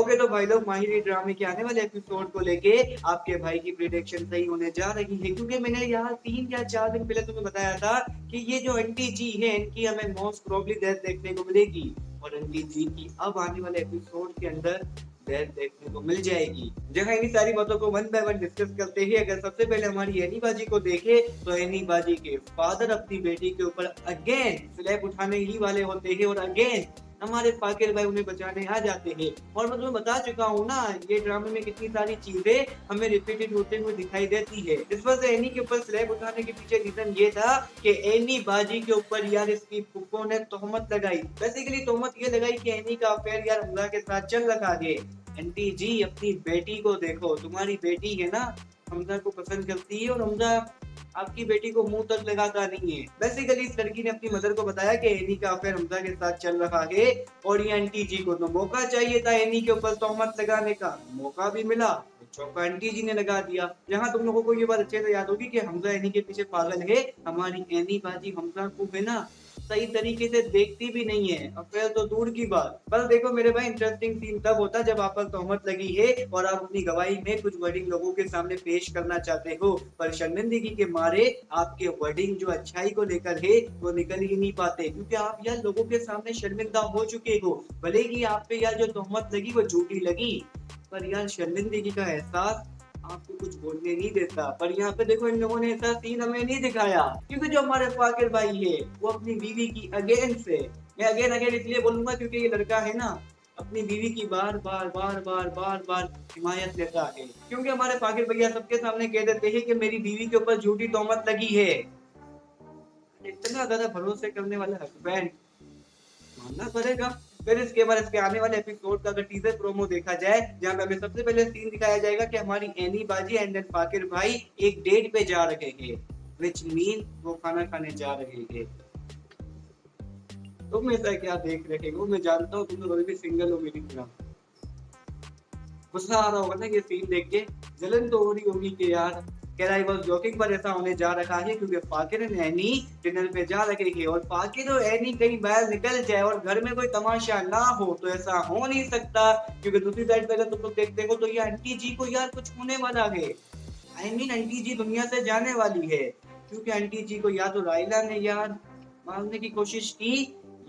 Okay तो भाई लोग माहिर ड्रामे के आने वाले एपिसोड को लेके आपके भाई की प्रिडिक्शन सही होने जा रही है, क्योंकि मैंने यहाँ 3 या 4 दिन पहले तुम्हें बताया था कि ये जो आंटी जी है इनकी हमें मोस्ट प्रोबेबली डेथ देखने को मिलेगी और आंटी जी की अब आने वाले एपिसोड के अंदर डेथ देखने को मिल जाएगी। जहाँ इन्हीं सारी बातों को वन बाय वन डिस्कस करते ही अगर सबसे पहले हमारी एनी बाजी को देखे तो एनी बाजी के फादर अपनी बेटी के ऊपर अगेन स्लैब उठाने ही वाले होते हैं और अगेन हमारे फाकिर भाई उन्हें बचाने आ जाते हैं। और मैं तुम्हें बता चुका हूँ ना ये ड्रामे में कितनी सारी चीजें हमें रिपीटेड होते हुए दिखाई देती है। इस वजह से एनी के ऊपर स्लैब उठाने के पीछे रीजन ये था कि एनी बाजी के ऊपर यार इसकी फुप्पो ने तोहमत लगाई। बेसिकली तोहमत ये लगाई कि एनी का अफेयर यार हमजा के साथ चल रखा है। आंटी जी अपनी बेटी को देखो, तुम्हारी बेटी है ना हमजा को पसंद करती है और हमजा आपकी बेटी को मुंह तक लगाता नहीं है। बेसिकली इस लड़की ने अपनी मदर को बताया कि एनी का अफेयर हमजा के साथ चल रहा है और ये आंटी जी को तो मौका चाहिए था एनी के ऊपर तोहमत लगाने का, मौका भी मिला तो चौका आंटी जी ने लगा दिया। जहाँ तुम लोगों को ये बात अच्छे से याद होगी कि हमजा एनी के पीछे पागल है, हमारी एनी बाजी हमजा को है ना सही तरीके से देखती भी नहीं है, अफेयर तो दूर की बात। पर देखो मेरे भाई इंटरेस्टिंग सीन तब होता जब आप पर तोहमत लगी है और आप अपनी गवाही में कुछ वर्डिंग लोगों के सामने पेश करना चाहते हो, पर शर्मिंदगी के मारे आपके वर्डिंग जो अच्छाई को लेकर है वो निकल ही नहीं पाते, क्योंकि आप यार लोगों के सामने शर्मिंदा हो चुके हो। भले ही आप पे यार जो तोहमत लगी वो झूठी लगी, पर यार शर्मिंदगी का एहसास आपको कुछ बोलने नहीं देता। पर यहाँ पे देखो इन लोगों ने ऐसा सीन हमें नहीं दिखाया, क्योंकि जो हमारे फाकिर भाई है वो अपनी बीवी की अगेन से, मैं अगेन अगेन इसलिए बोलूंगा क्योंकि ये लड़का है ना अपनी बीवी की बार बार बार बार बार बार हिमायत लेता है, क्योंकि हमारे फाकिर भैया सबके सामने कह देते हैं कि मेरी बीवी के ऊपर झूठी तोहमत लगी है। इतना ज्यादा भरोसे करने वाला हस्बैंड मानना पड़ेगा। फिर इसके बाद इसके आने वाले एपिसोड का अगर टीजर प्रोमो देखा जाए जहाँ पे हमें सबसे पहले सीन दिखाया जाएगा कि हमारी एनी बाजी एंड देन फाकिर भाई एक डेट पे जा रहे हैं, विच मीन वो खाना खाने जा रहे हैं। तुम ऐसा क्या देख रहे हो, मैं जानता हूँ तुम लोग अभी भी सिंगल हो मेरी तरह। गुस्सा आ रहा होगा ना ये सीन देख के, जलन तो हो रही होगी कि यार कह आई वाज जोकिंग, पर ऐसा होने जा रखा है क्योंकि फाकिर एंड एनी डिनर पे जा रखे हैं और फाकिर और एनी कहीं बाहर निकल जाए और घर में कोई तमाशा ना हो तो ऐसा हो नहीं सकता, क्योंकि दूसरी साइड पे अगर तुम लोग देखते हो तो ये आंटी जी को यार कुछ होने वाला है। आई मीन आंटी जी दुनिया से जाने वाली है, क्योंकि आंटी जी को या तो रायला ने यार मारने की कोशिश की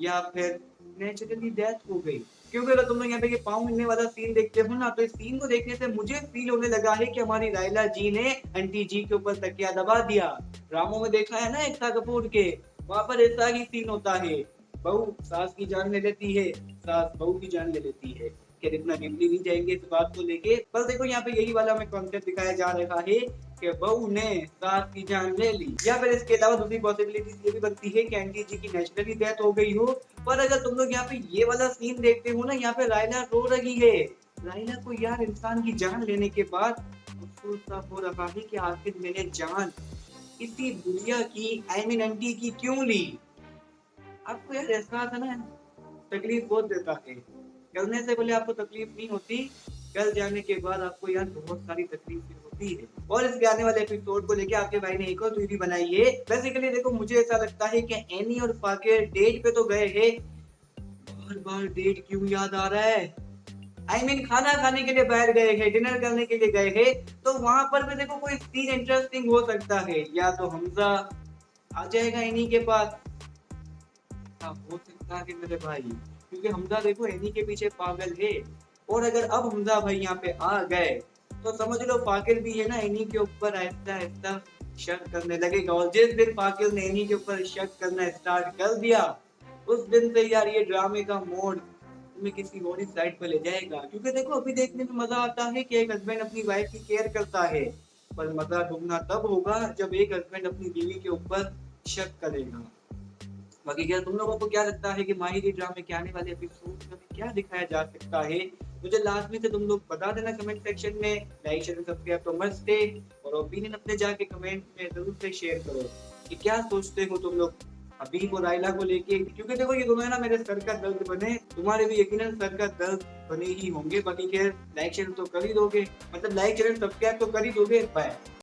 या फिर नेचुरली डेथ हो गई। क्योंकि अगर तुम लोग यहाँ पे ये पाँव मिलने वाला सीन देखते हो ना तो इस सीन को देखने से मुझे फील होने लगा है कि हमारी रायला जी ने आंटी जी के ऊपर तकिया दबा दिया। ड्रामों में देखा है ना एकता कपूर के, वहां पर ऐसा ही सीन होता है, बहू सास की जान ले लेती है, सास बहू की जान ले लेती है। क्या इतना डीपली नहीं जाएंगे इस बात को लेके, पर देखो यहाँ पे यही वाला हमें कॉन्सेप्ट दिखाया जा रहा है कि बहू ने सास की जान ले ली। या फिर इसके अलावा दूसरी पॉसिबिलिटी ये भी बनती है कि आंटी जी की नेचुरली डेथ हो गई हो। पर अगर तुम लोग यहाँ पे ये वाला सीन देखते हो ना, यहाँ पे रायला रो रही है। रायला को यार इंसान की जान लेने के बाद अफसोस सा हो रहा है कि आखिर मैंने जान इसी दुनिया की आई मीन आंटी की क्यों ली। आपको यार एहसास है ना, तकलीफ बहुत देता है। करने से पहले आपको तकलीफ नहीं होती, कर जाने के बाद आपको यार बहुत सारी तकलीफ होती है। और इसके आने वाले एपिसोड को लेके आपके भाई ने एक और ट्वीट बनाई है। बेसिकली देखो मुझे ऐसा लगता है कि एनी और फाकिर डेट पे तो गए हैं, बार बार डेट क्यों याद आ रहा है। आई मीन खाना खाने के लिए बाहर गए हैं, डिनर करने के लिए गए हैं, तो वहां पर भी देखो कोई सीन इंटरेस्टिंग हो सकता है। या तो हमजा आ जाएगा इन्हीं के पास, हो सकता है मेरे भाई, क्योंकि हमजा देखो एनी के पीछे पागल है। और अगर अब हमजा भाई यहाँ पे आ गए तो समझ लो फाकिर भी है ना एनी के ऊपर आहिस्ता आहिस्ता शक करने लगेगा। और जिस दिन फाकिर ने एनी के ऊपर शक करना स्टार्ट कर दिया उस दिन से यार ये ड्रामे का मोड तुम्हें किसी और ही साइड पर ले जाएगा। क्योंकि देखो अभी देखने में मजा आता है कि एक हस्बैंड अपनी वाइफ की केयर करता है, पर मजा दुगना तब होगा जब एक हस्बैंड अपनी बीवी के ऊपर शक करेगा। बाकी क्या तुम लोगों को क्या लगता है कि माहिर ड्रामे के आने वाले एपिसोड में क्या दिखाया जा सकता है, मुझे लास्ट में से तुम लोग बता देना कमेंट सेक्शन में। लाइक शेयर सब्सक्राइब तो मस्ट है, और ओपिनियन अपने जाके कमेंट में जरूर से शेयर करो कि क्या सोचते हो तुम लोग हबीब और रायला को लेके। क्योंकि देखो ये दोनों है ना मेरे सर का दर्द बने, तुम्हारे भी यकीनन सर का दर्द बने ही होंगे। बाकी खैर लाइक शेयर तो कर ही दोगे, मतलब लाइक शेयर सब्सक्राइब तो कर ही दोगे। बाय।